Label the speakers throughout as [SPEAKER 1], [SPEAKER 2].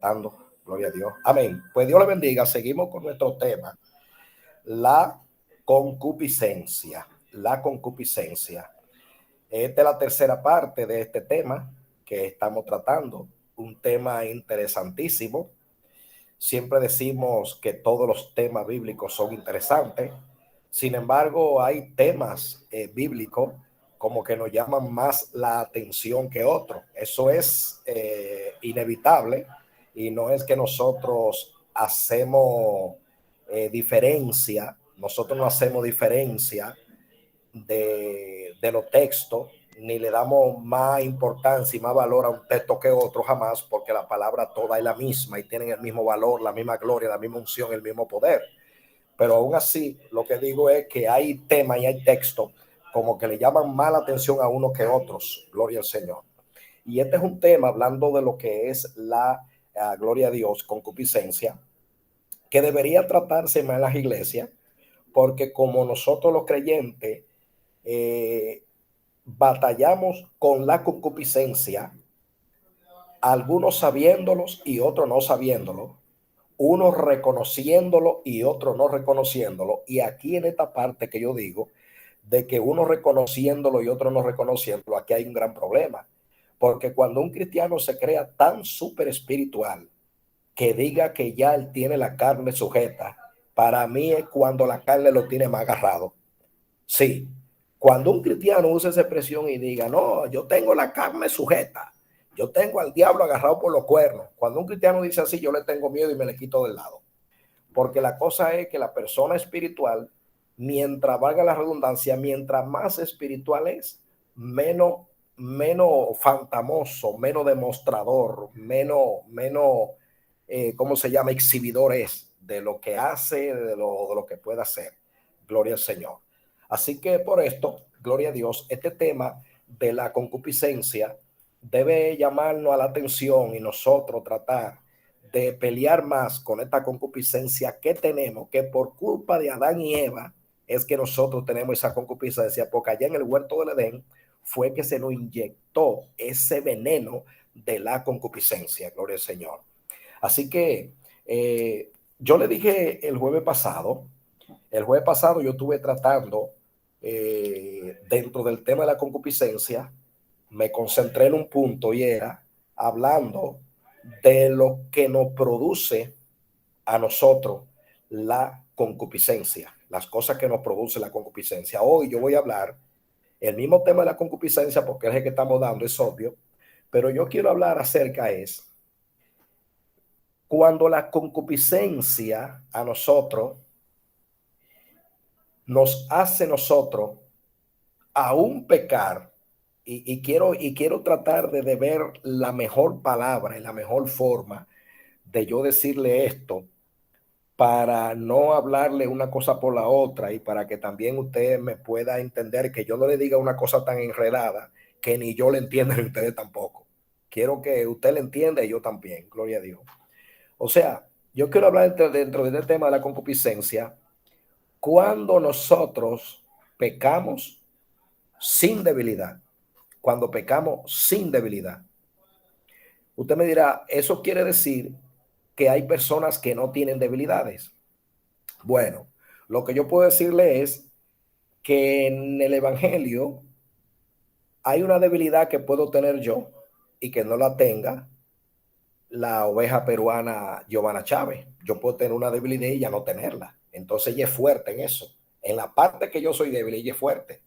[SPEAKER 1] Dando, gloria a Dios. Amén. Pues Dios le bendiga. Seguimos con nuestro tema, la concupiscencia. La concupiscencia. Esta es la tercera parte de este tema que estamos tratando. Un tema interesantísimo. Siempre decimos que todos los temas bíblicos son interesantes. Sin embargo, hay temas bíblicos como que nos llaman más la atención que otros. Eso es inevitable y no es que nosotros hacemos diferencia, nosotros no hacemos diferencia de los textos, ni le damos más importancia y más valor a un texto que otro jamás, porque la palabra toda es la misma y tienen el mismo valor, la misma gloria, la misma unción, el mismo poder. Pero aún así, lo que digo es que hay temas y hay textos como que le llaman más la atención a uno que otros. Gloria al Señor. Y este es un tema hablando de lo que es la gloria a Dios, concupiscencia, que debería tratarse más en las iglesias, porque como nosotros los creyentes batallamos con la concupiscencia, algunos sabiéndolos y otros no sabiéndolo, unos reconociéndolo y otros no reconociéndolo. Y aquí en esta parte que yo digo, de que uno reconociéndolo y otro no reconociéndolo, aquí hay un gran problema. Porque cuando un cristiano se crea tan súper espiritual que diga que ya él tiene la carne sujeta, para mí es cuando la carne lo tiene más agarrado. Sí, cuando un cristiano usa esa expresión y diga, no, yo tengo la carne sujeta, yo tengo al diablo agarrado por los cuernos. Cuando un cristiano dice así, yo le tengo miedo y me le quito del lado. Porque la cosa es que la persona espiritual, mientras valga la redundancia, mientras más espiritual es, menos fantamoso, menos demostrador, ¿cómo se llama? Exhibidor es de lo que hace, de lo que puede hacer. Gloria al Señor. Así que por esto, gloria a Dios, este tema de la concupiscencia debe llamarnos a la atención y nosotros tratar de pelear más con esta concupiscencia que tenemos, que por culpa de Adán y Eva es que nosotros tenemos esa concupiscencia, porque allá en el huerto del Edén fue que se nos inyectó ese veneno de la concupiscencia, gloria al Señor. Así que yo le dije el jueves pasado yo estuve tratando dentro del tema de la concupiscencia, me concentré en un punto y era hablando de lo que nos produce a nosotros la concupiscencia, las cosas que nos produce la concupiscencia. Hoy yo voy a hablar el mismo tema de la concupiscencia porque es el que estamos dando, es obvio, pero yo quiero hablar acerca es cuando la concupiscencia a nosotros nos hace nosotros aún pecar. Quiero tratar de ver la mejor palabra y la mejor forma de yo decirle esto para no hablarle una cosa por la otra y para que también usted me pueda entender, que yo no le diga una cosa tan enredada que ni yo le entienda ni ustedes tampoco. Quiero que usted le entienda y yo también, gloria a Dios. O sea, yo quiero hablar dentro de este tema de la concupiscencia, cuando nosotros pecamos sin debilidad, cuando pecamos sin debilidad. Usted me dirá, ¿eso quiere decir que hay personas que no tienen debilidades? Bueno, lo que yo puedo decirle es que en el Evangelio hay una debilidad que puedo tener yo y que no la tenga la oveja peruana Giovanna Chávez. Yo puedo tener una debilidad y ella no tenerla. Entonces ella es fuerte en eso. En la parte que yo soy débil, ella es fuerte.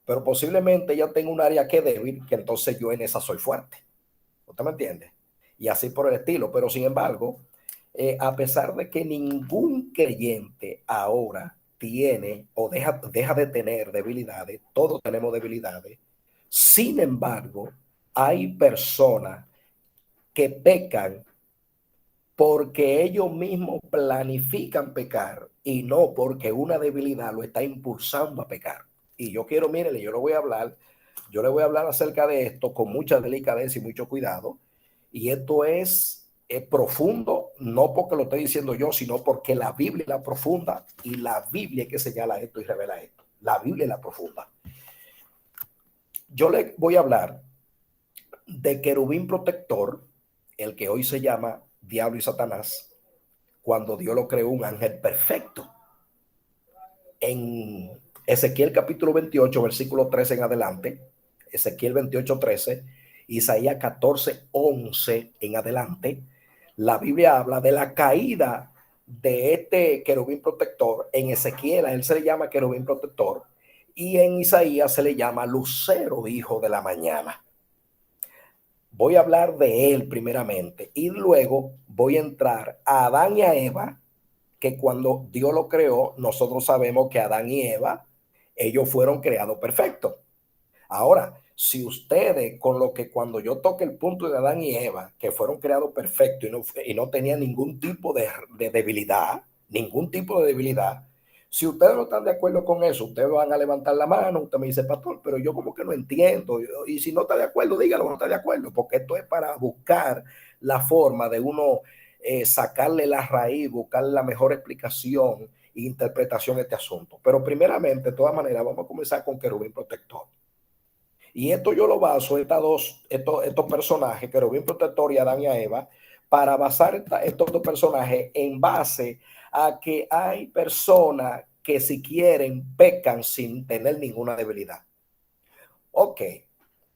[SPEAKER 1] Pero posiblemente ella tenga un área que es débil, que entonces yo en esa soy fuerte. ¿Usted me entiende? Y así por el estilo. Pero sin embargo, a pesar de que ningún creyente ahora tiene o deja de tener debilidades, todos tenemos debilidades. Sin embargo, hay personas que pecan porque ellos mismos planifican pecar y no porque una debilidad lo está impulsando a pecar. Y yo quiero, mírenle, yo le voy a hablar acerca de esto con mucha delicadeza y mucho cuidado. Y esto es profundo, no porque lo estoy diciendo yo, sino porque la Biblia es la profunda y la Biblia es que señala esto y revela esto. La Biblia es la profunda. Yo le voy a hablar de querubín protector, el que hoy se llama diablo y Satanás, cuando Dios lo creó un ángel perfecto. En Ezequiel capítulo 28, versículo 13 en adelante, Ezequiel 28, 13, Isaías 14, 11 en adelante, la Biblia habla de la caída de este querubín protector. En Ezequiel a él se le llama querubín protector y en Isaías se le llama lucero, hijo de la mañana. Voy a hablar de él primeramente y luego voy a entrar a Adán y a Eva, que cuando Dios lo creó, nosotros sabemos que Adán y Eva, ellos fueron creados perfectos. Ahora, si ustedes, con lo que cuando yo toque el punto de Adán y Eva, que fueron creados perfectos y no tenían ningún tipo de debilidad, ningún tipo de debilidad, si ustedes no están de acuerdo con eso, ustedes van a levantar la mano, usted me dice, pastor, pero yo como que no entiendo. Y si no está de acuerdo, dígalo, no está de acuerdo, porque esto es para buscar la forma de uno sacarle la raíz, buscarle la mejor explicación e interpretación a este asunto. Pero primeramente, de todas maneras, vamos a comenzar con querubín protector. Y esto yo lo baso, estos personajes, querubín protector y Adán y a Eva, para basar estos dos personajes en base a que hay personas que si quieren pecan sin tener ninguna debilidad. Ok,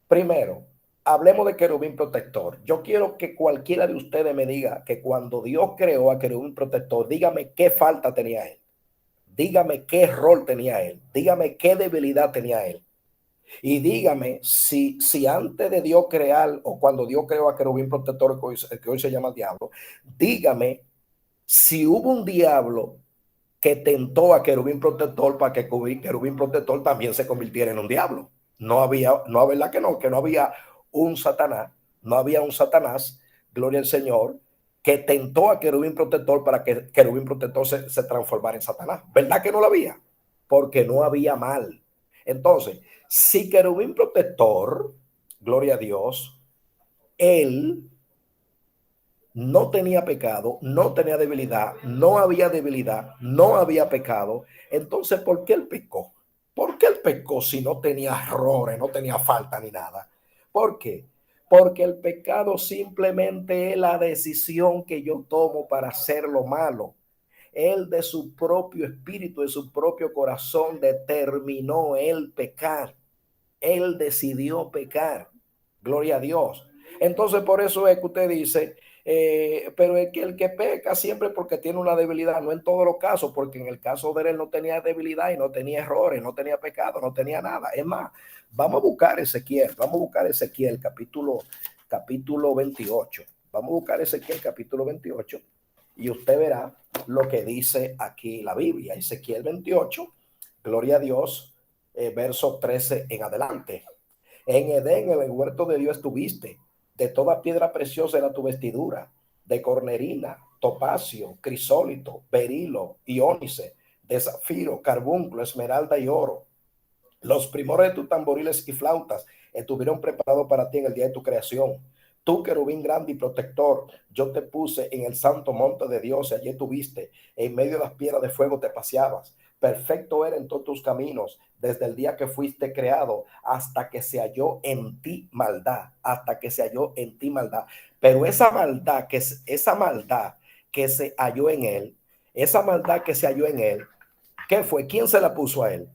[SPEAKER 1] primero, hablemos de querubín protector. Yo quiero que cualquiera de ustedes me diga que cuando Dios creó a querubín protector, dígame qué falta tenía él. Dígame qué rol tenía él. Dígame qué debilidad tenía él. Y dígame si antes de Dios crear o cuando Dios creó a querubín protector, que hoy se llama diablo, dígame si hubo un diablo que tentó a querubín protector para que querubín protector también se convirtiera en un diablo. No había, no, ¿verdad que no había un Satanás, no había un Satanás, gloria al Señor, que tentó a querubín protector para que querubín protector se transformara en Satanás? ¿Verdad que no lo había? Porque no había mal. Entonces, si querubín protector, gloria a Dios, él no tenía pecado, no tenía debilidad, no había pecado. Entonces, ¿por qué él pecó? ¿Por qué él pecó si no tenía errores, no tenía falta ni nada? ¿Por qué? Porque el pecado simplemente es la decisión que yo tomo para hacer lo malo. Él de su propio espíritu, de su propio corazón, determinó el pecar. Él decidió pecar. Gloria a Dios. Entonces, por eso es que usted dice, pero es que el que peca siempre porque tiene una debilidad, no en todos los casos, porque en el caso de él no tenía debilidad y no tenía errores, no tenía pecado, no tenía nada. Es más, vamos a buscar Ezequiel capítulo 28. Vamos a buscar Ezequiel capítulo 28 y usted verá lo que dice aquí la Biblia. Ezequiel 28, gloria a Dios, verso 13 en adelante. En Edén, en el huerto de Dios estuviste. De toda piedra preciosa era tu vestidura, de cornerina, topacio, crisólito, berilo, iónice, de zafiro, carbunclo, esmeralda y oro. Los primores de tus tamboriles y flautas estuvieron preparados para ti en el día de tu creación. Tú, querubín grande y protector, yo te puse en el santo monte de Dios y allí estuviste. En medio de las piedras de fuego te paseabas. Perfecto era en todos tus caminos, desde el día que fuiste creado hasta que se halló en ti maldad, hasta que se halló en ti maldad. Pero esa maldad que se halló en él, esa maldad que se halló en él, ¿qué fue? ¿Quién se la puso a él?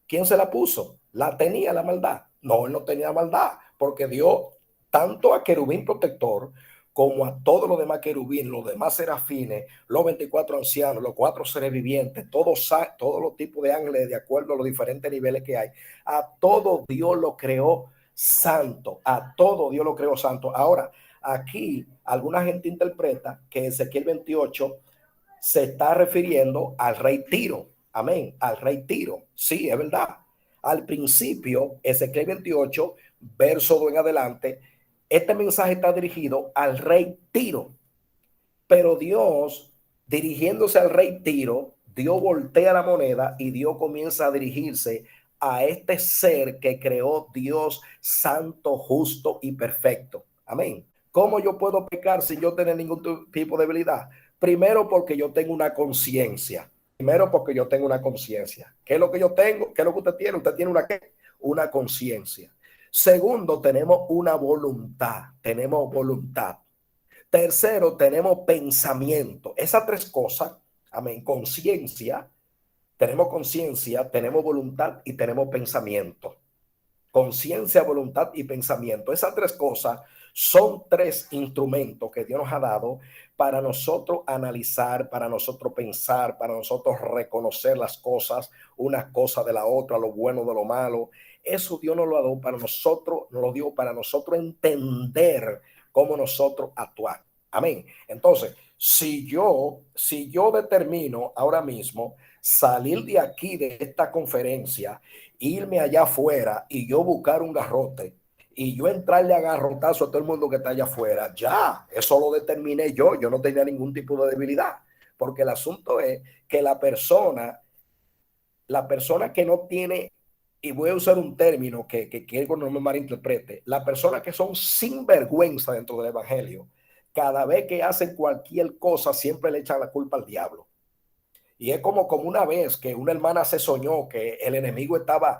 [SPEAKER 1] ¿Quién se la puso? ¿La tenía la maldad? No, él no tenía maldad, porque Dios, tanto a querubín protector como a todos los demás querubín, los demás serafines, los 24 ancianos, los 4 seres vivientes, todos los tipos de ángeles, de acuerdo a los diferentes niveles que hay, a todo Dios lo creó santo, a todo Dios lo creó santo. Ahora, aquí alguna gente interpreta que Ezequiel 28 se está refiriendo al rey Tiro. Amén, al rey Tiro. Sí, es verdad. Al principio, Ezequiel 28, verso 2 en adelante, este mensaje está dirigido al rey Tiro. Pero Dios, dirigiéndose al rey Tiro, Dios voltea la moneda y Dios comienza a dirigirse a este ser que creó Dios santo, justo y perfecto. Amén. ¿Cómo yo puedo pecar sin yo tener ningún tipo de debilidad? Primero porque yo tengo una conciencia. Primero porque yo tengo una conciencia. ¿Qué es lo que yo tengo? ¿Qué es lo que usted tiene? Usted tiene una ¿qué? Una conciencia. Segundo, tenemos una voluntad. Tenemos voluntad. Tercero, tenemos pensamiento. Esas tres cosas, amén, conciencia, tenemos voluntad y tenemos pensamiento. Conciencia, voluntad y pensamiento. Esas tres cosas son tres instrumentos que Dios nos ha dado para nosotros analizar, para nosotros pensar, para nosotros reconocer las cosas, una cosa de la otra, lo bueno de lo malo. Eso Dios nos lo ha dado para nosotros, nos lo dio para nosotros entender cómo nosotros actuar. Amén. Entonces, si yo determino ahora mismo salir de aquí, de esta conferencia, irme allá afuera y yo buscar un garrote y yo entrarle a garrotazo a todo el mundo que está allá afuera, ya, eso lo determiné yo no tenía ningún tipo de debilidad, porque el asunto es que la persona que no tiene, y voy a usar un término que quiero no me malinterprete, las personas que son sinvergüenza dentro del evangelio, cada vez que hacen cualquier cosa siempre le echan la culpa al diablo. Y es como una vez que una hermana se soñó que el enemigo estaba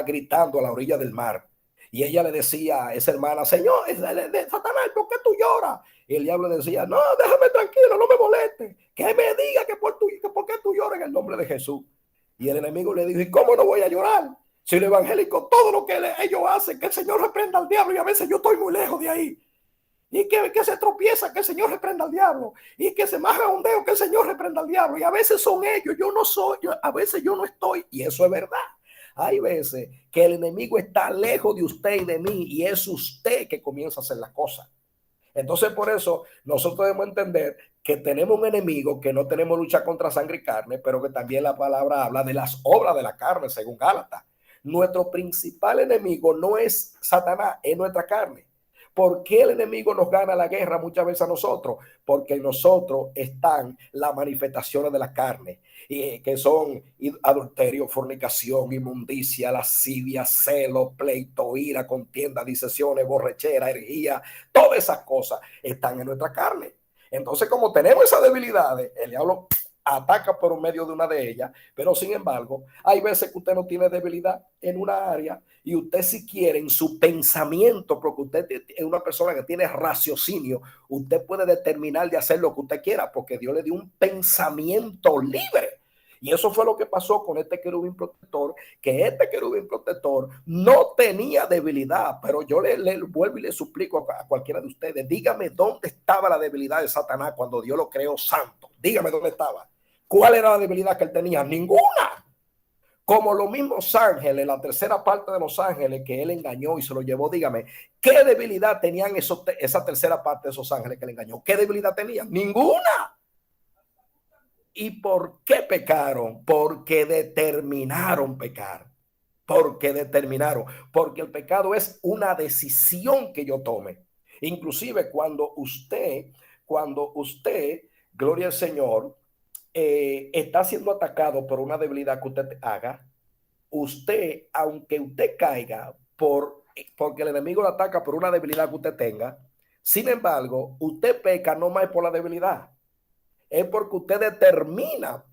[SPEAKER 1] gritando a la orilla del mar. Y ella le decía a esa hermana, Señor, Satanás, ¿por qué tú lloras? Y el diablo le decía, no, déjame tranquilo, no me moleste. Que me diga que por qué tú lloras en el nombre de Jesús. Y el enemigo le dijo, ¿y cómo no voy a llorar? Si el evangélico, todo lo que ellos hacen, que el Señor reprenda al diablo, y a veces yo estoy muy lejos de ahí. Y que se tropieza, que el Señor reprenda al diablo. Y que se maja un dedo, que el Señor reprenda al diablo. Y a veces son ellos, yo no soy, a veces yo no estoy. Y eso es verdad. Hay veces que el enemigo está lejos de usted y de mí. Y es usted que comienza a hacer las cosas. Entonces, por eso, nosotros debemos entender que tenemos un enemigo, que no tenemos lucha contra sangre y carne, pero que también la palabra habla de las obras de la carne, según Gálatas. Nuestro principal enemigo no es Satanás, es nuestra carne. ¿Por qué el enemigo nos gana la guerra muchas veces a nosotros? Porque en nosotros están las manifestaciones de la carne, que son adulterio, fornicación, inmundicia, lascivia, celo, pleito, ira, contienda, disensiones, borrachera, herejía. Todas esas cosas están en nuestra carne. Entonces, como tenemos esas debilidades, el diablo ataca por medio de una de ellas, pero sin embargo, hay veces que usted no tiene debilidad en una área y usted, si quiere, en su pensamiento, porque usted es una persona que tiene raciocinio, usted puede determinar de hacer lo que usted quiera, porque Dios le dio un pensamiento libre. Y eso fue lo que pasó con este querubín protector, que este querubín protector no tenía debilidad, pero yo le vuelvo y le suplico a cualquiera de ustedes, dígame dónde estaba la debilidad de Satanás cuando Dios lo creó santo. Dígame dónde estaba. ¿Cuál era la debilidad que él tenía? Ninguna. Como los mismos ángeles, la tercera parte de los ángeles que él engañó y se lo llevó, dígame, ¿qué debilidad tenían esa tercera parte de esos ángeles que él engañó? ¿Qué debilidad tenían? Ninguna. ¿Y por qué pecaron? Porque determinaron pecar. Porque determinaron. Porque el pecado es una decisión que yo tome. Inclusive cuando usted, gloria al Señor, está siendo atacado por una debilidad que usted haga, usted, aunque usted caiga porque el enemigo lo ataca por una debilidad que usted tenga, sin embargo, usted peca no más por la debilidad, es porque usted determina,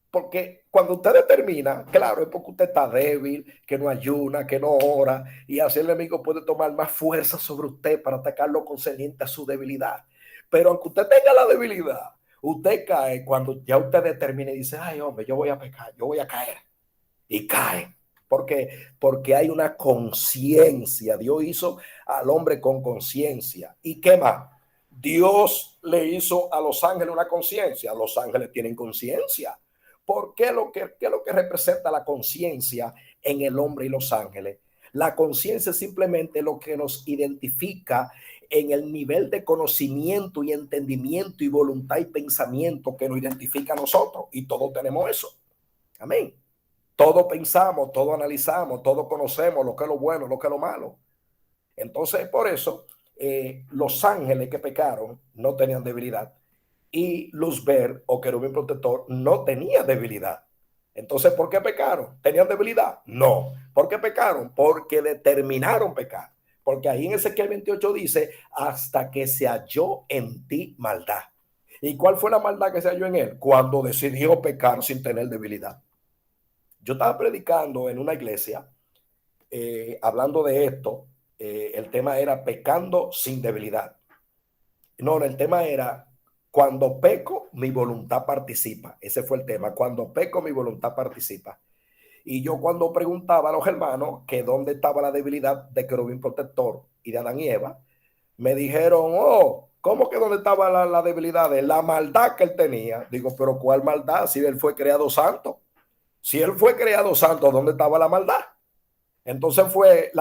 [SPEAKER 1] porque cuando usted determina, claro, es porque usted está débil, que no ayuna, que no ora, y así el enemigo puede tomar más fuerza sobre usted para atacarlo concerniente a su debilidad. Pero aunque usted tenga la debilidad, usted cae cuando ya usted determina y dice, ay hombre, yo voy a pecar, yo voy a caer, y cae. Porque hay una conciencia. Dios hizo al hombre con conciencia. ¿Y qué más? Dios le hizo a los ángeles una conciencia. Los ángeles tienen conciencia. ¿Qué es lo que representa la conciencia en el hombre y los ángeles? La conciencia es simplemente lo que nos identifica en el nivel de conocimiento y entendimiento y voluntad y pensamiento que nos identifica a nosotros. Y todos tenemos eso. Amén. Todo pensamos, todo analizamos, todo conocemos lo que es lo bueno, lo que es lo malo. Entonces, por eso, los ángeles que pecaron no tenían debilidad y Luzbel o querubín protector no tenía debilidad. Entonces, ¿por qué pecaron? ¿Tenían debilidad? No. ¿Por qué pecaron? Porque determinaron pecar. Porque ahí en Ezequiel 28 dice, hasta que se halló en ti maldad. ¿Y cuál fue la maldad que se halló en él? Cuando decidió pecar sin tener debilidad. Yo estaba predicando en una iglesia, hablando de esto, el tema era pecando sin debilidad. No, el tema era, cuando peco, mi voluntad participa. Ese fue el tema. Cuando peco, mi voluntad participa. Y yo cuando preguntaba a los hermanos que dónde estaba la debilidad de querubín protector y de Adán y Eva, me dijeron, oh, ¿cómo que dónde estaba la debilidad de la maldad que él tenía? Digo, pero ¿cuál maldad? Si él fue creado santo. Si él fue creado santo, ¿dónde estaba la maldad? Entonces fue,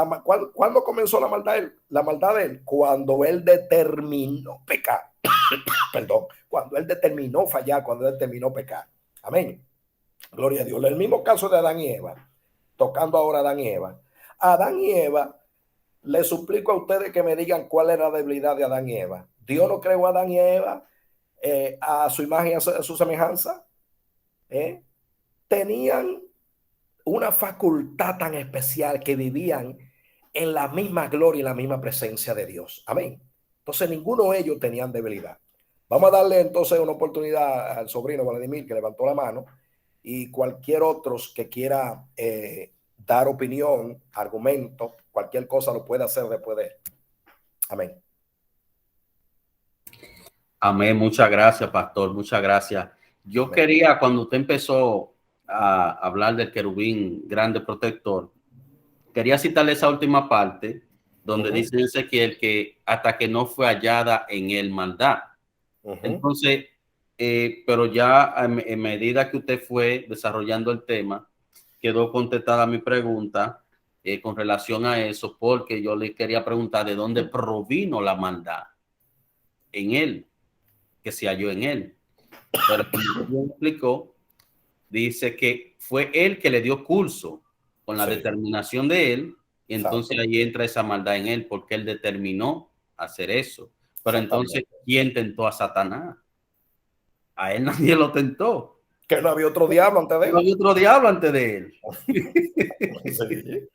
[SPEAKER 1] ¿cuándo comenzó la maldad de él? Cuando él determinó pecar. Perdón, cuando él determinó fallar, cuando él determinó pecar. Amén. Gloria a Dios. El mismo caso de Adán y Eva, tocando ahora a Adán y Eva. Adán y Eva, les suplico a ustedes que me digan cuál era la debilidad de Adán y Eva. Dios no creó a Adán y Eva a su imagen y a su semejanza. Tenían una facultad tan especial que vivían en la misma gloria y la misma presencia de Dios. Amén. Entonces ninguno de ellos tenían debilidad. Vamos a darle entonces una oportunidad al sobrino Vladimir que levantó la mano y cualquier otro que quiera dar opinión, argumento, cualquier cosa lo puede hacer después de él. Amén.
[SPEAKER 2] Amén. Muchas gracias, pastor. Muchas gracias. Yo
[SPEAKER 1] Amén.
[SPEAKER 2] quería, cuando usted empezó a hablar del querubín grande protector, quería citarle esa última parte donde dice Ezequiel que hasta que no fue hallada en él maldad. Entonces, pero ya en medida que usted fue desarrollando el tema, quedó contestada mi pregunta con relación a eso, porque yo le quería preguntar de dónde provino la maldad en él, que se halló en él. Pero como explicó, dice que fue él que le dio curso con la determinación de él, y entonces ahí entra esa maldad en él, porque él determinó hacer eso. Pero entonces, ¿quién tentó a Satanás? A él nadie lo tentó.
[SPEAKER 1] Que no había otro diablo antes de él.
[SPEAKER 2] No había otro diablo antes de él.
[SPEAKER 1] Sí,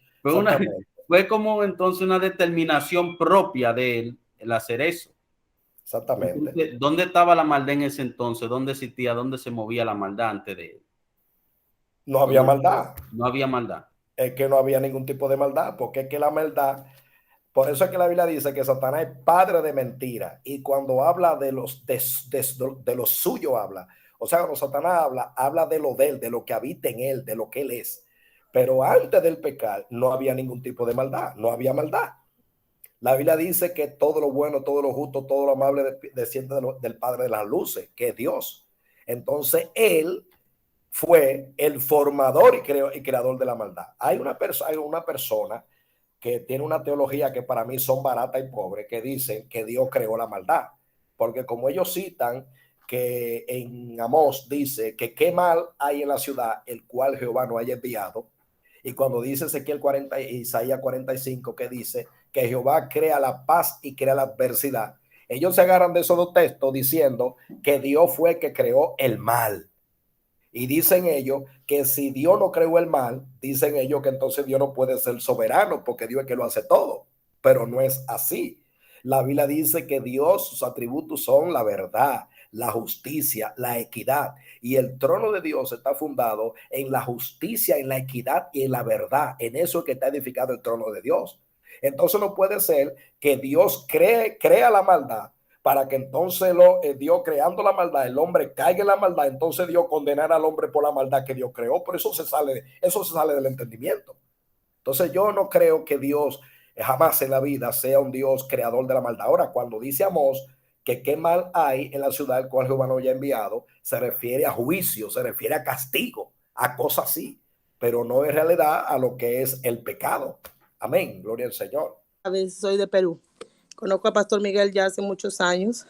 [SPEAKER 2] fue como entonces una determinación propia de él el hacer eso.
[SPEAKER 1] Exactamente.
[SPEAKER 2] Entonces, ¿dónde estaba la maldad en ese entonces? ¿Dónde existía? ¿Dónde se movía la maldad antes de él?
[SPEAKER 1] No había maldad.
[SPEAKER 2] No había maldad.
[SPEAKER 1] Es que no había ningún tipo de maldad, porque es que la maldad, por eso es que la Biblia dice que Satanás es padre de mentira, y cuando habla de los suyos habla, o sea, cuando Satanás habla de lo de él, de lo que habita en él, de lo que él es. Pero antes del pecar no había ningún tipo de maldad, no había maldad. La Biblia dice que todo lo bueno, todo lo justo, todo lo amable desciende del Padre de las luces, que es Dios. Entonces él fue el formador y creador de la maldad. Hay una persona que tiene una teología que para mí son barata y pobre, que dicen que Dios creó la maldad. Porque como ellos citan que en Amós dice que qué mal hay en la ciudad, el cual Jehová no haya enviado. Y cuando dice Ezequiel 40, Isaías 45, que dice que Jehová crea la paz y crea la adversidad, ellos se agarran de esos dos textos diciendo que Dios fue el que creó el mal. Y dicen ellos que si Dios no creó el mal, dicen ellos que entonces Dios no puede ser soberano porque Dios es que lo hace todo. Pero no es así. La Biblia dice que Dios, sus atributos son la verdad, la justicia, la equidad. Y el trono de Dios está fundado en la justicia, en la equidad y en la verdad. En eso es que está edificado el trono de Dios. Entonces no puede ser que Dios crea la maldad para que entonces Dios creando la maldad, el hombre caiga en la maldad, entonces Dios condenará al hombre por la maldad que Dios creó. Por eso se sale del entendimiento. Entonces yo no creo que Dios jamás en la vida sea un Dios creador de la maldad. Ahora, cuando dice Amós que qué mal hay en la ciudad al cual Jehová no haya enviado, se refiere a juicio, se refiere a castigo, a cosas así, pero no en realidad a lo que es el pecado. Amén, gloria al Señor.
[SPEAKER 3] A veces soy de Perú. Conozco a Pastor Miguel ya hace muchos años.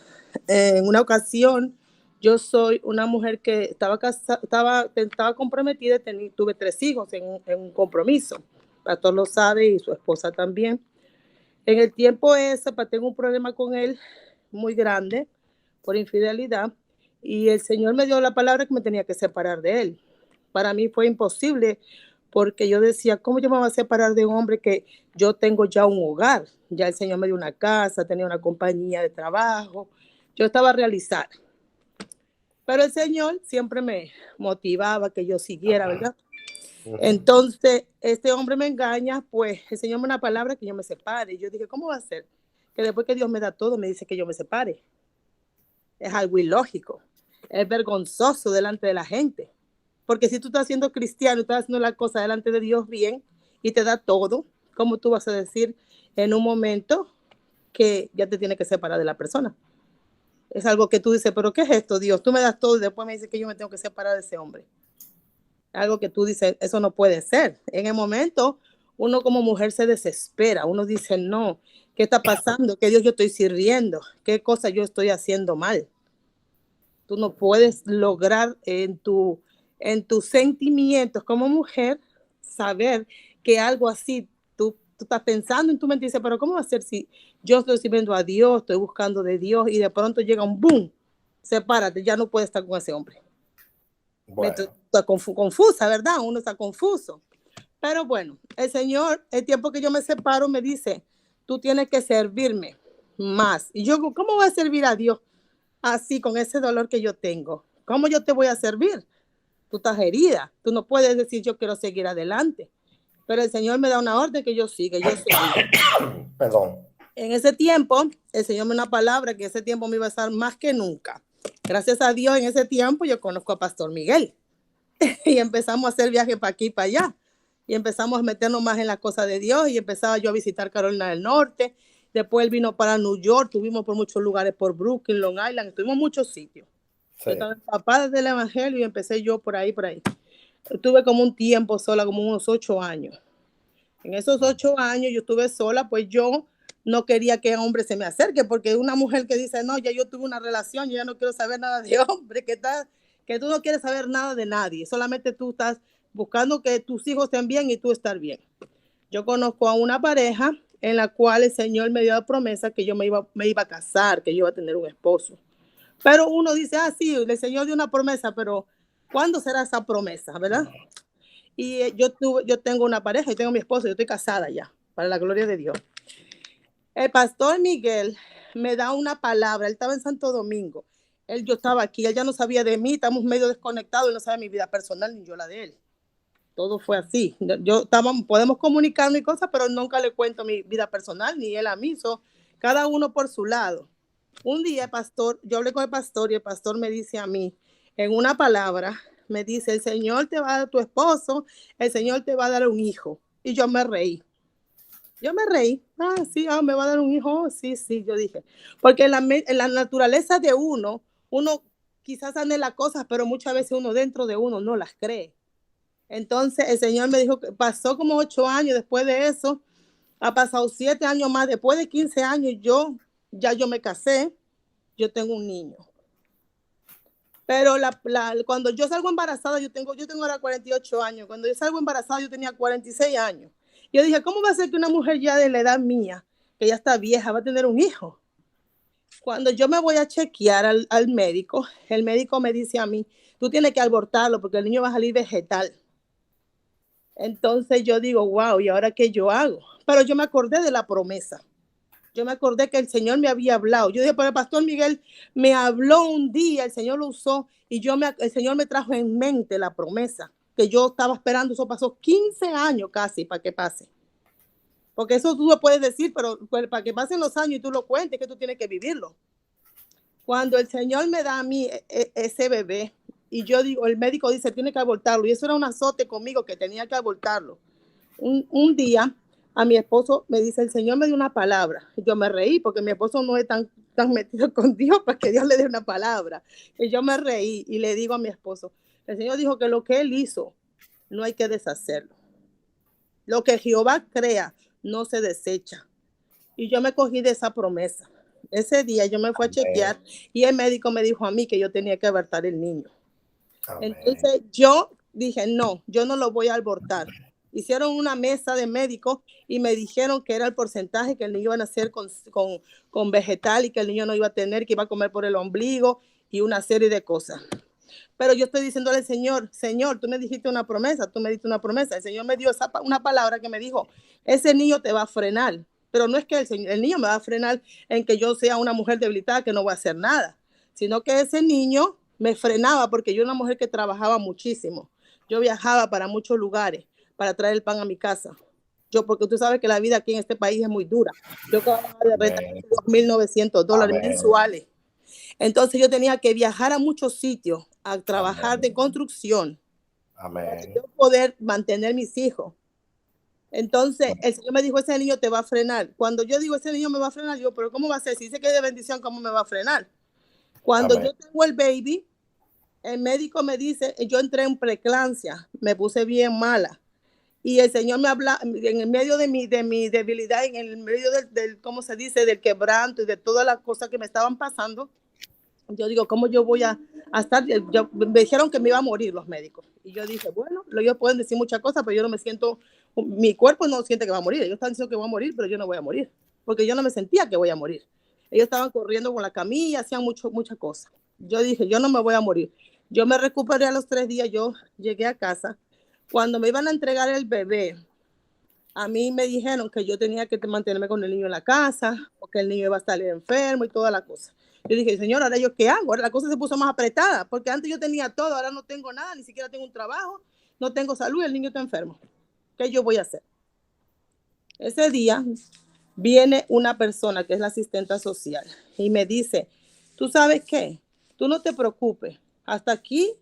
[SPEAKER 3] En una ocasión, yo soy una mujer que estaba comprometida, tuve 3 hijos en un compromiso. El pastor lo sabe y su esposa también. En el tiempo ese, tengo un problema con él muy grande por infidelidad, y el Señor me dio la palabra que me tenía que separar de él. Para mí fue imposible, porque yo decía, ¿cómo yo me voy a separar de un hombre que yo tengo ya un hogar? Ya el Señor me dio una casa, tenía una compañía de trabajo, yo estaba realizada. Pero el Señor siempre me motivaba que yo siguiera, ¿verdad? Entonces, este hombre me engaña, pues el Señor me da una palabra que yo me separe. Y yo dije, ¿cómo va a ser? Que después que Dios me da todo, me dice que yo me separe. Es algo ilógico. Es vergonzoso delante de la gente. Porque si tú estás siendo cristiano, estás haciendo la cosa delante de Dios bien y te da todo, ¿cómo tú vas a decir en un momento que ya te tienes que separar de la persona? Es algo que tú dices, pero ¿qué es esto, Dios? Tú me das todo y después me dices que yo me tengo que separar de ese hombre. Algo que tú dices, eso no puede ser. En el momento, uno como mujer se desespera. Uno dice, no, ¿qué está pasando? ¿Qué Dios yo estoy sirviendo? ¿Qué cosa yo estoy haciendo mal? Tú no puedes lograr en tus sentimientos como mujer saber que algo así, tú estás pensando en tu mente y dices, pero ¿cómo va a ser si yo estoy sirviendo a Dios, estoy buscando de Dios y de pronto llega un boom, sepárate, ya no puedes estar con ese hombre? Bueno. Está confusa, ¿verdad? Uno está confuso. Pero bueno, el Señor, el tiempo que yo me separo, me dice, tú tienes que servirme más. Y yo, ¿cómo voy a servir a Dios así, con ese dolor que yo tengo? ¿Cómo yo te voy a servir? Tú estás herida. Tú no puedes decir, yo quiero seguir adelante. Pero el Señor me da una orden que yo siga.
[SPEAKER 1] Perdón.
[SPEAKER 3] En ese tiempo, el Señor me da una palabra que ese tiempo me iba a estar más que nunca. Gracias a Dios, en ese tiempo yo conozco a Pastor Miguel. Y empezamos a hacer viajes para aquí y para allá. Y empezamos a meternos más en las cosas de Dios. Y empezaba yo a visitar Carolina del Norte. Después él vino para New York. Estuvimos por muchos lugares, por Brooklyn, Long Island. Estuvimos en muchos sitios. Sí. Yo estaba empapada del evangelio y empecé yo por ahí. Estuve como un tiempo sola, como unos 8 años. En esos 8 años yo estuve sola, pues yo no quería que hombre se me acerque, porque una mujer que dice, no, ya yo tuve una relación, yo ya no quiero saber nada de hombre, que tú no quieres saber nada de nadie, solamente tú estás buscando que tus hijos estén bien y tú estar bien. Yo conozco a una pareja en la cual el Señor me dio la promesa que yo me iba a casar, que yo iba a tener un esposo. Pero uno dice, sí, el Señor dio una promesa, pero ¿cuándo será esa promesa, verdad? Y yo tengo una pareja, yo tengo mi esposo, yo estoy casada ya, para la gloria de Dios. El pastor Miguel me da una palabra, él estaba en Santo Domingo, yo estaba aquí, él ya no sabía de mí, estamos medio desconectados, él no sabe mi vida personal ni yo la de él. Todo fue así. Podemos comunicarnos y cosas, pero nunca le cuento mi vida personal, ni él a mí, cada uno por su lado. Un día, pastor, yo hablé con el pastor y el pastor me dice a mí, en una palabra, me dice, el Señor te va a dar tu esposo, el Señor te va a dar un hijo. Y yo me reí. Sí, me va a dar un hijo. Sí, yo dije. Porque en la naturaleza de uno quizás anhela cosas, pero muchas veces uno dentro de uno no las cree. Entonces el Señor me dijo que pasó como 8 años después de eso, ha pasado 7 años más, después de 15 años yo me casé, yo tengo un niño. Pero cuando yo salgo embarazada, yo tengo ahora 48 años. Cuando yo salgo embarazada, yo tenía 46 años. Yo dije, ¿cómo va a ser que una mujer ya de la edad mía, que ya está vieja, va a tener un hijo? Cuando yo me voy a chequear al médico, el médico me dice a mí, tú tienes que abortarlo porque el niño va a salir vegetal. Entonces yo digo, wow, ¿y ahora qué yo hago? Pero yo me acordé de la promesa. Yo me acordé que el Señor me había hablado. Yo dije, pero el pastor Miguel me habló un día, el Señor lo usó y el Señor me trajo en mente la promesa que yo estaba esperando. Eso pasó 15 años casi para que pase. Porque eso tú lo puedes decir, pero para que pasen los años y tú lo cuentes, que tú tienes que vivirlo. Cuando el Señor me da a mí ese bebé y yo digo, el médico dice, tiene que abortarlo. Y eso era un azote conmigo que tenía que abortarlo. Un día a mi esposo me dice, el Señor me dio una palabra. Yo me reí porque mi esposo no es tan metido con Dios para que Dios le dé una palabra. Y yo me reí y le digo a mi esposo, el Señor dijo que lo que él hizo no hay que deshacerlo. Lo que Jehová crea no se desecha. Y yo me cogí de esa promesa. Ese día yo me fui a chequear y el médico me dijo a mí que yo tenía que abortar el niño. Amén. Entonces yo dije, no, yo no lo voy a abortar. Hicieron una mesa de médicos y me dijeron que era el porcentaje que el niño iba a nacer con vegetal y que el niño no iba a tener, que iba a comer por el ombligo y una serie de cosas. Pero yo estoy diciéndole al Señor, tú me dijiste una promesa, El Señor me dio una palabra que me dijo, ese niño te va a frenar. Pero no es que el niño me va a frenar en que yo sea una mujer debilitada que no voy a hacer nada, sino que ese niño me frenaba porque yo era una mujer que trabajaba muchísimo. Yo viajaba para muchos lugares para traer el pan a mi casa. Porque tú sabes que la vida aquí en este país es muy dura. Yo trabajaba de renta $2,900 mensuales. Entonces yo tenía que viajar a muchos sitios a trabajar
[SPEAKER 1] Amén.
[SPEAKER 3] de construcción.
[SPEAKER 1] Amén.
[SPEAKER 3] Para yo poder mantener mis hijos. Entonces el Señor me dijo, ese niño te va a frenar. Cuando yo digo, ese niño me va a frenar, yo, pero ¿cómo va a ser? Si dice que es de bendición, ¿cómo me va a frenar? Cuando
[SPEAKER 1] Amén.
[SPEAKER 3] yo tengo el baby, el médico me dice, yo entré en preeclampsia, me puse bien mala. Y el Señor me habla en el medio de mi debilidad, en el medio del ¿cómo se dice? Del quebranto y de todas las cosas que me estaban pasando. Yo digo, ¿cómo yo voy a estar? Me dijeron que me iba a morir los médicos. Y yo dije, bueno, ellos pueden decir muchas cosas, pero yo no me siento, mi cuerpo no siente que va a morir. Ellos están diciendo que voy a morir, pero yo no voy a morir, porque yo no me sentía que voy a morir. Ellos estaban corriendo con la camilla, hacían muchas cosas. Yo dije, yo no me voy a morir. Yo me recuperé a los 3 días, yo llegué a casa. Cuando me iban a entregar el bebé, a mí me dijeron que yo tenía que mantenerme con el niño en la casa, porque el niño iba a estar enfermo y toda la cosa. Yo dije, Señor, ¿ahora yo qué hago? Ahora la cosa se puso más apretada, porque antes yo tenía todo, ahora no tengo nada, ni siquiera tengo un trabajo, no tengo salud y el niño está enfermo. ¿Qué yo voy a hacer? Ese día viene una persona que es la asistente social y me dice, ¿tú sabes qué? Tú no te preocupes, hasta aquí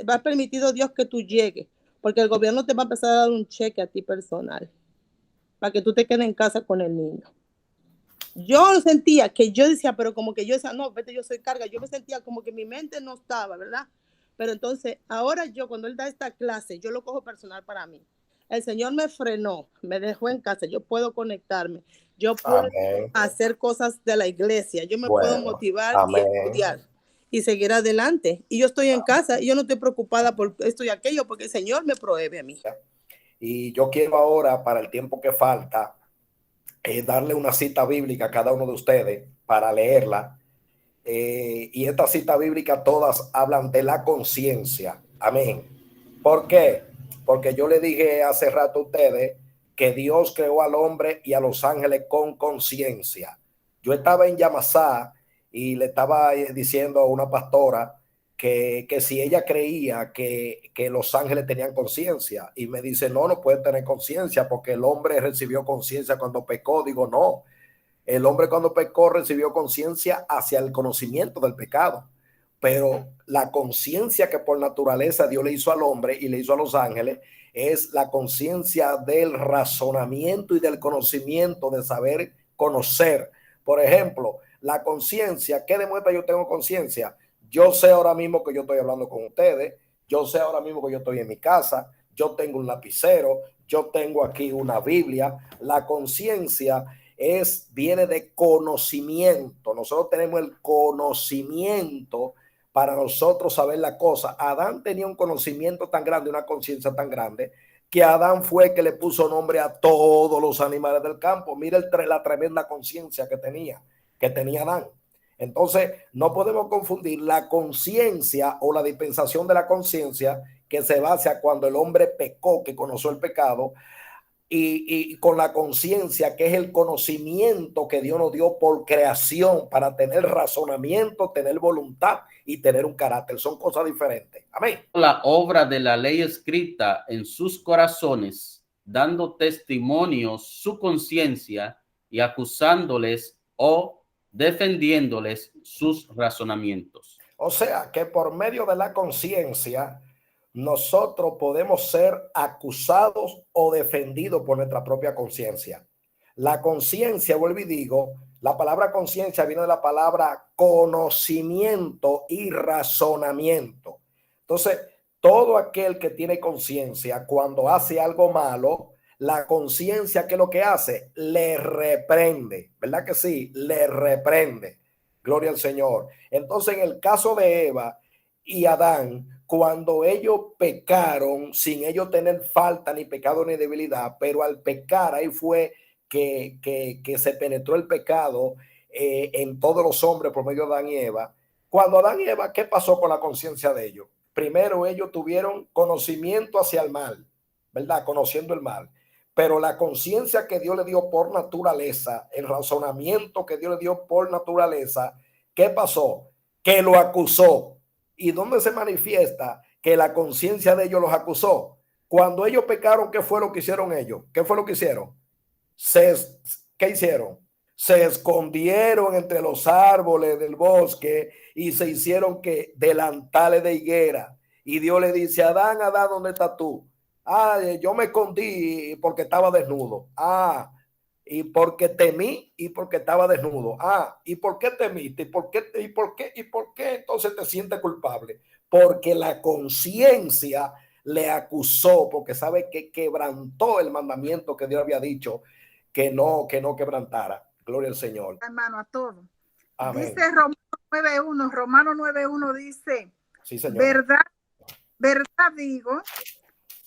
[SPEAKER 3] va permitido Dios que tú llegues, porque el gobierno te va a empezar a dar un cheque a ti personal, para que tú te quedes en casa con el niño. Yo sentía que yo decía, pero como que yo decía, no, vete, yo soy carga. Yo me sentía como que mi mente no estaba, ¿verdad? Pero entonces, ahora yo, cuando él da esta clase, yo lo cojo personal para mí. El Señor me frenó, me dejó en casa, yo puedo conectarme, yo puedo
[SPEAKER 1] Amén.
[SPEAKER 3] hacer cosas de la iglesia, yo me puedo motivar y
[SPEAKER 1] amén.
[SPEAKER 3] estudiar y seguir adelante. Y yo estoy en casa y yo no estoy preocupada por esto y aquello, porque el Señor me provee a mí.
[SPEAKER 1] Y yo quiero ahora, para el tiempo que falta, darle una cita bíblica a cada uno de ustedes para leerla. Y esta cita bíblica todas hablan de la conciencia. Amén. ¿Por qué? Porque yo le dije hace rato a ustedes que Dios creó al hombre y a los ángeles con conciencia. Yo estaba en Yamasá y le estaba diciendo a una pastora que si ella creía que los ángeles tenían conciencia, y me dice, no puede tener conciencia porque el hombre recibió conciencia cuando pecó. Digo, no, el hombre cuando pecó recibió conciencia hacia el conocimiento del pecado, pero la conciencia que por naturaleza Dios le hizo al hombre y le hizo a los ángeles es la conciencia del razonamiento y del conocimiento, de saber conocer. Por ejemplo, la conciencia, ¿qué demuestra yo tengo conciencia? Yo sé ahora mismo que yo estoy hablando con ustedes, yo sé ahora mismo que yo estoy en mi casa, yo tengo un lapicero, yo tengo aquí una Biblia. La conciencia viene de conocimiento. Nosotros tenemos el conocimiento para nosotros saber la cosa. Adán tenía un conocimiento tan grande, una conciencia tan grande, que Adán fue el que le puso nombre a todos los animales del campo. Mira la tremenda conciencia que tenía Adán. Entonces, no podemos confundir la conciencia o la dispensación de la conciencia que se basa cuando el hombre pecó, que conoció el pecado, y con la conciencia, que es el conocimiento que Dios nos dio por creación para tener razonamiento, tener voluntad y tener un carácter. Son cosas diferentes. Amén.
[SPEAKER 2] La obra de la ley escrita en sus corazones, dando testimonio su conciencia y acusándoles o defendiéndoles sus razonamientos.
[SPEAKER 1] O sea, que por medio de la conciencia nosotros podemos ser acusados o defendidos por nuestra propia conciencia. La conciencia, vuelvo y digo, la palabra conciencia viene de la palabra conocimiento y razonamiento. Entonces, todo aquel que tiene conciencia, cuando hace algo malo, la conciencia, ¿qué es lo que hace? Le reprende, ¿verdad que sí? Le reprende. Gloria al Señor. Entonces, en el caso de Eva y Adán, cuando ellos pecaron, sin ellos tener falta, ni pecado, ni debilidad, pero al pecar, ahí fue que se penetró el pecado en todos los hombres por medio de Adán y Eva. Cuando Adán y Eva, ¿qué pasó con la conciencia de ellos? Primero, ellos tuvieron conocimiento hacia el mal, ¿verdad? Conociendo el mal. Pero la conciencia que Dios le dio por naturaleza, el razonamiento que Dios le dio por naturaleza, ¿qué pasó? Que lo acusó. ¿Y dónde se manifiesta que la conciencia de ellos los acusó? Cuando ellos pecaron, ¿qué fue lo que hicieron ellos? ¿Qué fue lo que hicieron? ¿Qué hicieron? se escondieron entre los árboles del bosque y se hicieron que delantales de higuera. Y Dios le dice, Adán, Adán, ¿dónde estás tú? Ah, yo me escondí porque estaba desnudo. Ah, y porque temí y porque estaba desnudo. Ah, ¿y por qué temiste? ¿Y por qué? ¿Y por qué? ¿Y por qué entonces te sientes culpable? Porque la conciencia le acusó, porque sabe que quebrantó el mandamiento que Dios había dicho que no quebrantara. Gloria al Señor.
[SPEAKER 4] Hermano, a todo.
[SPEAKER 1] Amén.
[SPEAKER 4] Dice Romano 9:1 dice,
[SPEAKER 1] sí, señor.
[SPEAKER 4] verdad digo,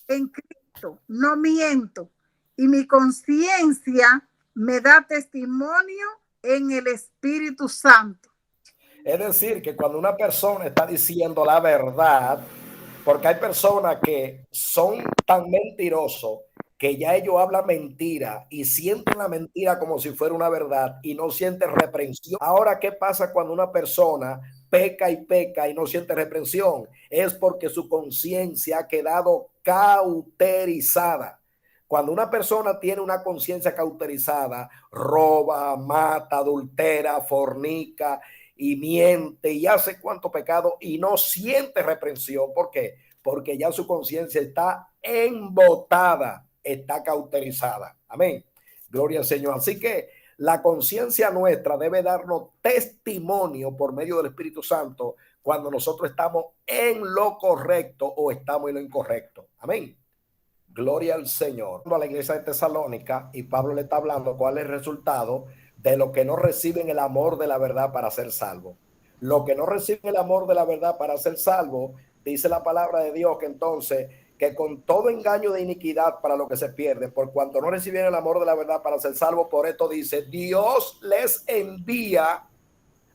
[SPEAKER 4] en Cristo no miento, y mi conciencia me da testimonio en el Espíritu Santo.
[SPEAKER 1] Es decir, que cuando una persona está diciendo la verdad, porque hay personas que son tan mentirosos que ya ellos hablan mentira y sienten la mentira como si fuera una verdad y no sienten reprensión. Ahora, ¿qué pasa cuando una persona peca y no siente reprensión? Es porque su conciencia ha quedado cauterizada. Cuando una persona tiene una conciencia cauterizada, roba, mata, adultera, fornica y miente y hace cuanto pecado y no siente reprensión. ¿Por qué? Porque ya su conciencia está embotada, está cauterizada. Amén. Gloria al Señor. Así que la conciencia nuestra debe darnos testimonio por medio del Espíritu Santo cuando nosotros estamos en lo correcto o estamos en lo incorrecto. Amén. Gloria al Señor. A la iglesia de Tesalónica, y Pablo le está hablando cuál es el resultado de los que no reciben el amor de la verdad para ser salvos. Los que no reciben el amor de la verdad para ser salvos, dice la palabra de Dios que entonces, que con todo engaño de iniquidad para los que se pierden, por cuanto no recibieron el amor de la verdad para ser salvos, por esto dice, Dios les envía.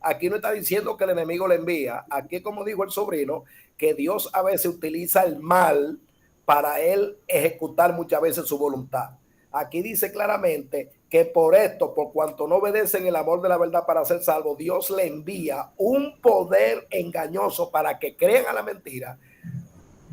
[SPEAKER 1] Aquí no está diciendo que el enemigo le envía. Aquí, como dijo el sobrino, que Dios a veces utiliza el mal para él ejecutar muchas veces su voluntad. Aquí dice claramente que por esto, por cuanto no obedecen el amor de la verdad para ser salvos, Dios le envía un poder engañoso para que crean a la mentira,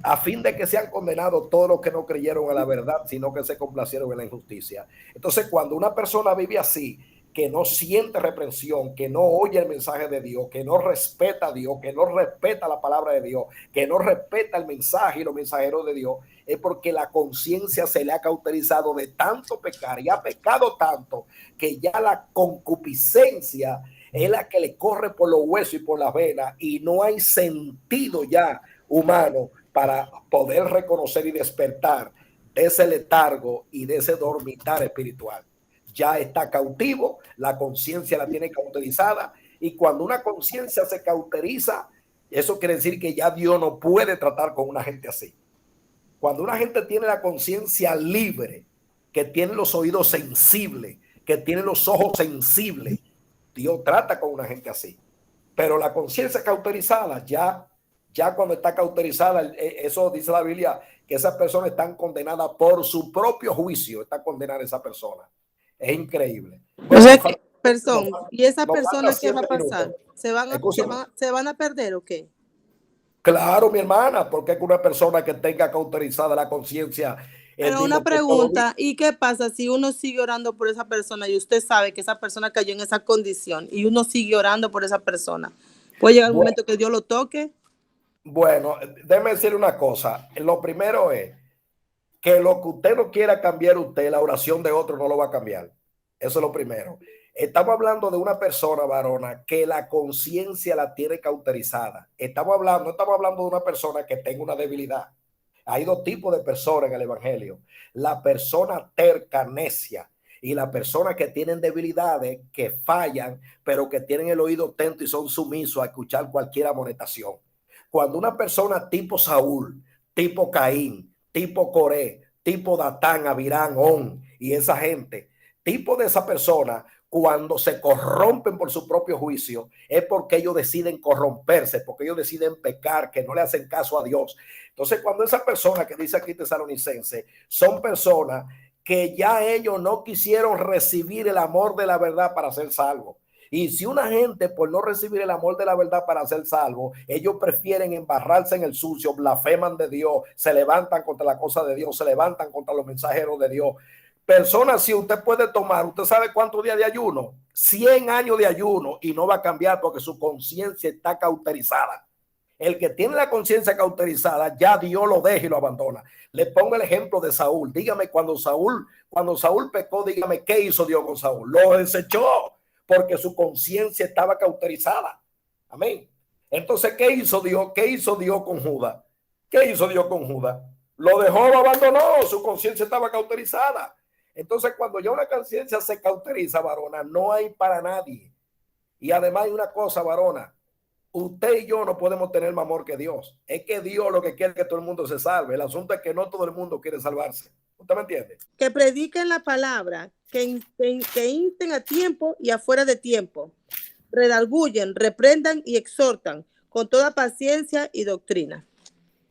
[SPEAKER 1] a fin de que sean condenados todos los que no creyeron a la verdad, sino que se complacieron en la injusticia. Entonces, cuando una persona vive así, que no siente reprensión, que no oye el mensaje de Dios, que no respeta a Dios, que no respeta la palabra de Dios, que no respeta el mensaje y los mensajeros de Dios, es porque la conciencia se le ha cauterizado de tanto pecar y ha pecado tanto que ya la concupiscencia es la que le corre por los huesos y por las venas y no hay sentido ya humano para poder reconocer y despertar de ese letargo y de ese dormitar espiritual. Ya está cautivo, la conciencia la tiene cauterizada, y cuando una conciencia se cauteriza, eso quiere decir que ya Dios no puede tratar con una gente así. Cuando una gente tiene la conciencia libre, que tiene los oídos sensibles, que tiene los ojos sensibles, Dios trata con una gente así. Pero la conciencia cauterizada, ya cuando está cauterizada, eso dice la Biblia, que esas personas están condenadas por su propio juicio, está condenada esa persona. Es increíble.
[SPEAKER 3] Bueno, o sea, ¿y esa persona qué va a pasar? ¿Se van a perder o qué?
[SPEAKER 1] Claro, mi hermana, porque es una persona que tenga cauterizada la conciencia.
[SPEAKER 3] Pero una pregunta, ¿y qué pasa si uno sigue orando por esa persona y usted sabe que esa persona cayó en esa condición y uno sigue orando por esa persona? ¿Puede llegar un momento que Dios lo toque?
[SPEAKER 1] Bueno, déjeme decir una cosa. Lo primero es que lo que usted no quiera cambiar usted, la oración de otro no lo va a cambiar. Eso es lo primero. Estamos hablando de una persona, varona, que la conciencia la tiene cauterizada. No estamos hablando de una persona que tenga una debilidad. Hay dos tipos de personas en el evangelio. La persona terca, necia, y la persona que tienen debilidades, que fallan, pero que tienen el oído atento y son sumisos a escuchar cualquier amonestación. Cuando una persona tipo Saúl, tipo Caín, tipo Coré, tipo Datán, Abirán, On y esa gente, tipo de esa persona, cuando se corrompen por su propio juicio, es porque ellos deciden corromperse, porque ellos deciden pecar, que no le hacen caso a Dios. Entonces, cuando esa persona que dice aquí Tesalonicense, son personas que ya ellos no quisieron recibir el amor de la verdad para ser salvos. Y si una gente, por no recibir el amor de la verdad para ser salvo, ellos prefieren embarrarse en el sucio, blasfeman de Dios, se levantan contra la cosa de Dios, se levantan contra los mensajeros de Dios, Personas, si usted puede tomar, ¿usted sabe cuántos días de ayuno? 100 años de ayuno y no va a cambiar porque su conciencia está cauterizada. El que tiene la conciencia cauterizada, ya Dios lo deja y lo abandona. Le pongo el ejemplo de Saúl. Dígame, cuando Saúl pecó, dígame, ¿qué hizo Dios con Saúl? Lo desechó porque su conciencia estaba cauterizada. Amén. Entonces, ¿qué hizo Dios? ¿Qué hizo Dios con Judá? ¿Qué hizo Dios con Judá? Lo dejó, lo abandonó, su conciencia estaba cauterizada. Entonces, cuando ya una conciencia se cauteriza, varona, no hay para nadie. Y además hay una cosa, varona, usted y yo no podemos tener más amor que Dios. Es que Dios lo que quiere es que todo el mundo se salve. El asunto es que no todo el mundo quiere salvarse. ¿Usted me entiende?
[SPEAKER 3] Que prediquen la palabra, que insten a tiempo y afuera de tiempo, redarguyen, reprendan y exhortan con toda paciencia y doctrina.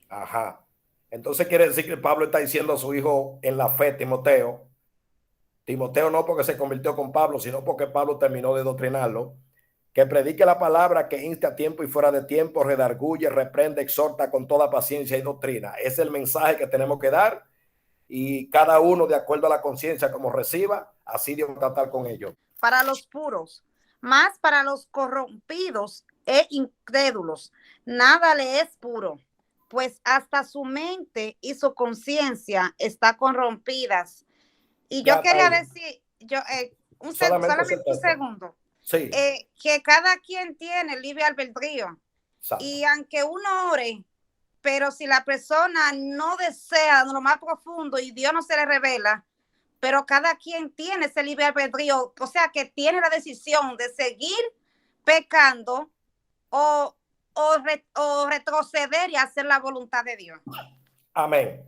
[SPEAKER 1] Ajá. Entonces quiere decir que Pablo está diciendo a su hijo en la fe, Timoteo no porque se convirtió con Pablo, sino porque Pablo terminó de doctrinarlo, que predique la palabra, que inste a tiempo y fuera de tiempo, redarguye, reprende, exhorta con toda paciencia y doctrina. Es el mensaje que tenemos que dar, y cada uno de acuerdo a la conciencia como reciba, así Dios va a tratar con ellos.
[SPEAKER 4] Para los puros, más para los corrompidos e incrédulos, nada le es puro, pues hasta su mente y su conciencia están corrompidas. Y yo quería decir, solamente un segundo,
[SPEAKER 1] sí.
[SPEAKER 4] Que cada quien tiene libre albedrío. Exacto. Y aunque uno ore, pero si la persona no desea lo más profundo y Dios no se le revela, pero cada quien tiene ese libre albedrío, o sea que tiene la decisión de seguir pecando o retroceder y hacer la voluntad de Dios.
[SPEAKER 1] Amén.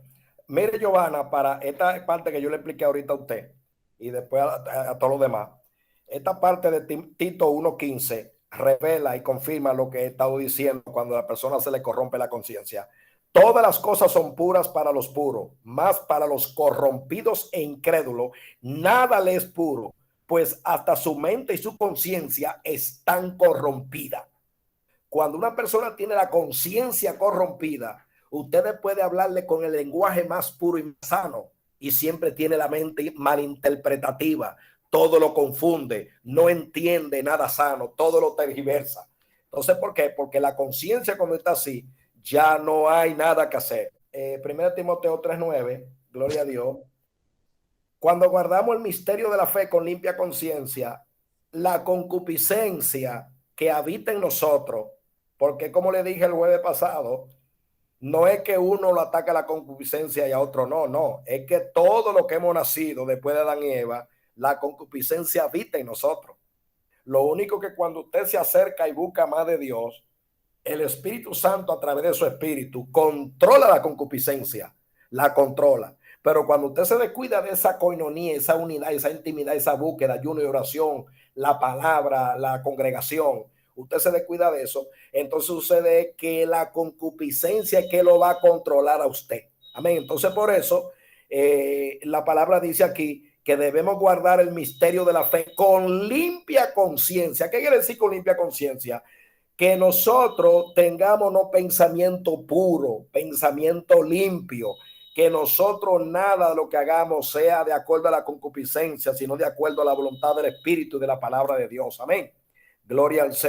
[SPEAKER 1] Mire, Giovanna, para esta parte que yo le expliqué ahorita a usted y después a todos los demás, esta parte de Tito 1:15 revela y confirma lo que he estado diciendo cuando a la persona se le corrompe la conciencia. Todas las cosas son puras para los puros, más para los corrompidos e incrédulos, nada le es puro, pues hasta su mente y su conciencia están corrompidas. Cuando una persona tiene la conciencia corrompida, usted puede hablarle con el lenguaje más puro y más sano y siempre tiene la mente malinterpretativa, todo lo confunde, no entiende nada sano, todo lo tergiversa. Entonces, ¿por qué? Porque la conciencia cuando está así, ya no hay nada que hacer. 1 Timoteo 3:9, gloria a Dios. Cuando guardamos el misterio de la fe con limpia conciencia, la concupiscencia que habita en nosotros, porque como le dije el jueves pasado, no es que uno lo ataca la concupiscencia y a otro no, es que todo lo que hemos nacido después de Adán y Eva, la concupiscencia habita en nosotros. Lo único que cuando usted se acerca y busca más de Dios, el Espíritu Santo a través de su espíritu controla la concupiscencia, la controla. Pero cuando usted se descuida de esa coinonía, esa unidad, esa intimidad, esa búsqueda, ayuno y oración, la palabra, la congregación, usted se descuida de eso, entonces sucede que la concupiscencia es que lo va a controlar a usted. Amén. Entonces por eso la palabra dice aquí que debemos guardar el misterio de la fe con limpia conciencia. ¿Qué quiere decir con limpia conciencia? Que nosotros tengamos pensamiento puro, pensamiento limpio, que nosotros nada de lo que hagamos sea de acuerdo a la concupiscencia, sino de acuerdo a la voluntad del Espíritu y de la palabra de Dios. Amén. Gloria al Señor.